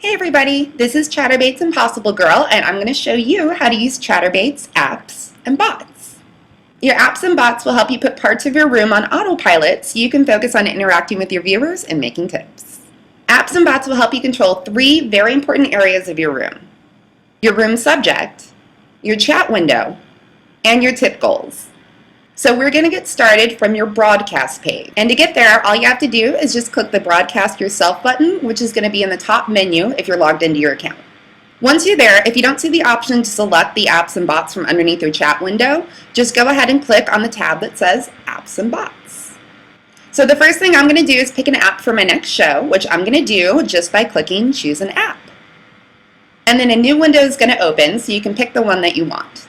Hey everybody, this is Chatterbait's Impossible Girl, and I'm going to show you how to use Chatterbait's apps and bots. Your apps and bots will help you put parts of your room on autopilot so you can focus on interacting with your viewers and making tips. Apps and bots will help you control 3 very important areas of your room subject, your chat window, and your tip goals. So we're going to get started from your broadcast page. And to get there, all you have to do is just click the Broadcast Yourself button, which is going to be in the top menu if you're logged into your account. Once you're there, if you don't see the option to select the apps and bots from underneath your chat window, just go ahead and click on the tab that says Apps and Bots. So the first thing I'm going to do is pick an app for my next show, which I'm going to do just by clicking Choose an App. And then a new window is going to open, so you can pick the one that you want.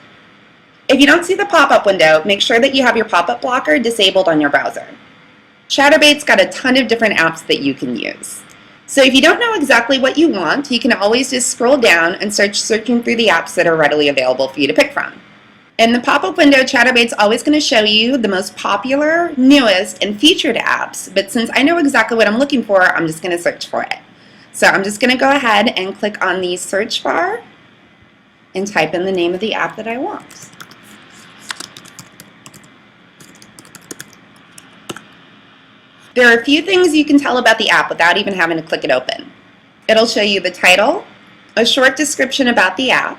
If you don't see the pop-up window, make sure that you have your pop-up blocker disabled on your browser. Chatterbait's got a ton of different apps that you can use. So if you don't know exactly what you want, you can always just scroll down and searching through the apps that are readily available for you to pick from. In the pop-up window, Chatterbait's always going to show you the most popular, newest, and featured apps, but since I know exactly what I'm looking for, I'm just going to search for it. So I'm just going to go ahead and click on the search bar and type in the name of the app that I want. There are a few things you can tell about the app without even having to click it open. It'll show you the title, a short description about the app,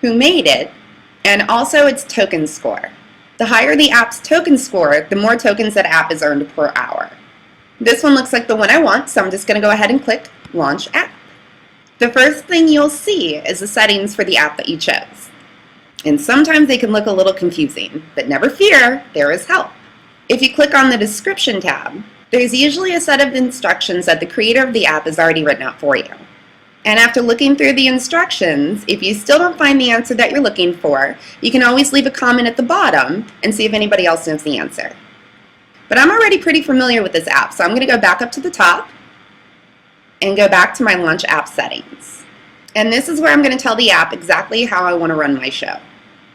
who made it, and also its token score. The higher the app's token score, the more tokens that app is earned per hour. This one looks like the one I want, so I'm just going to go ahead and click Launch App. The first thing you'll see is the settings for the app that you chose. And sometimes they can look a little confusing, but never fear, there is help. If you click on the Description tab, there's usually a set of instructions that the creator of the app has already written out for you. And after looking through the instructions, if you still don't find the answer that you're looking for, you can always leave a comment at the bottom and see if anybody else knows the answer. But I'm already pretty familiar with this app, so I'm going to go back up to the top and go back to my Launch App settings. And this is where I'm going to tell the app exactly how I want to run my show.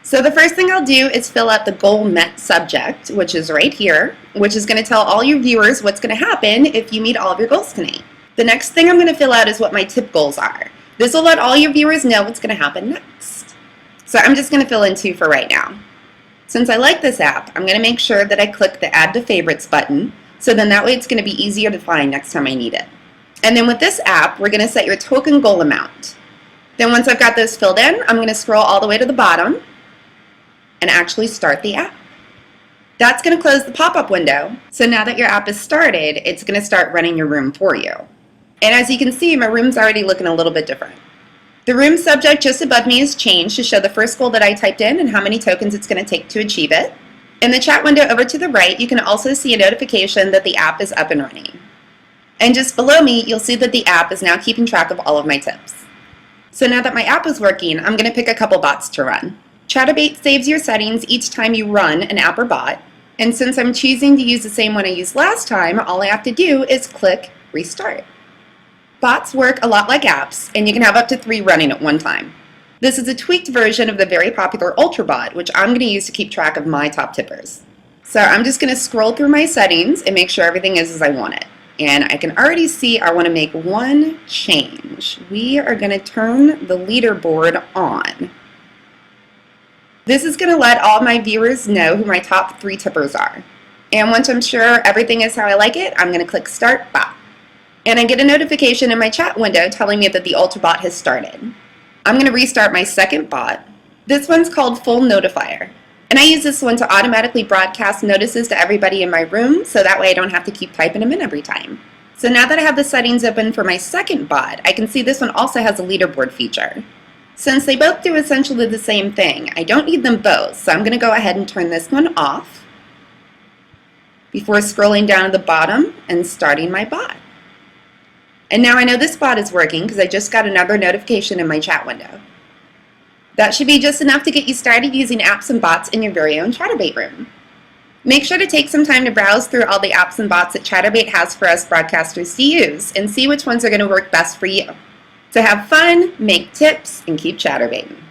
So the first thing I'll do is fill out the goal met subject, which is right here, which is going to tell all your viewers what's going to happen if you meet all of your goals tonight. The next thing I'm going to fill out is what my tip goals are. This will let all your viewers know what's going to happen next. So I'm just going to fill in 2 for right now. Since I like this app, I'm going to make sure that I click the Add to Favorites button, so then that way it's going to be easier to find next time I need it. And then with this app, we're going to set your token goal amount. Then once I've got those filled in, I'm going to scroll all the way to the bottom and actually start the app. That's going to close the pop-up window, so now that your app is started, it's going to start running your room for you. And as you can see, my room's already looking a little bit different. The room subject just above me is changed to show the first goal that I typed in and how many tokens it's going to take to achieve it. In the chat window over to the right, you can also see a notification that the app is up and running. And just below me, you'll see that the app is now keeping track of all of my tips. So now that my app is working, I'm going to pick a couple bots to run. Chatterbait saves your settings each time you run an app or bot, and since I'm choosing to use the same one I used last time, all I have to do is click Restart. Bots work a lot like apps, and you can have up to 3 running at one time. This is a tweaked version of the very popular Ultra bot, which I'm going to use to keep track of my top tippers. So I'm just going to scroll through my settings and make sure everything is as I want it. And I can already see I want to make one change. We are going to turn the leaderboard on. This is going to let all my viewers know who my top 3 tippers are. And once I'm sure everything is how I like it, I'm going to click Start Bot. And I get a notification in my chat window telling me that the Ultra bot has started. I'm going to restart my second bot. This one's called Full Notifier. And I use this one to automatically broadcast notices to everybody in my room, so that way I don't have to keep typing them in every time. So now that I have the settings open for my second bot, I can see this one also has a leaderboard feature. Since they both do essentially the same thing, I don't need them both, so I'm going to go ahead and turn this one off before scrolling down to the bottom and starting my bot. And now I know this bot is working because I just got another notification in my chat window. That should be just enough to get you started using apps and bots in your very own Chatterbait room. Make sure to take some time to browse through all the apps and bots that Chatterbait has for us broadcasters to use and see which ones are going to work best for you. So have fun, make tips, and keep chatterbaiting.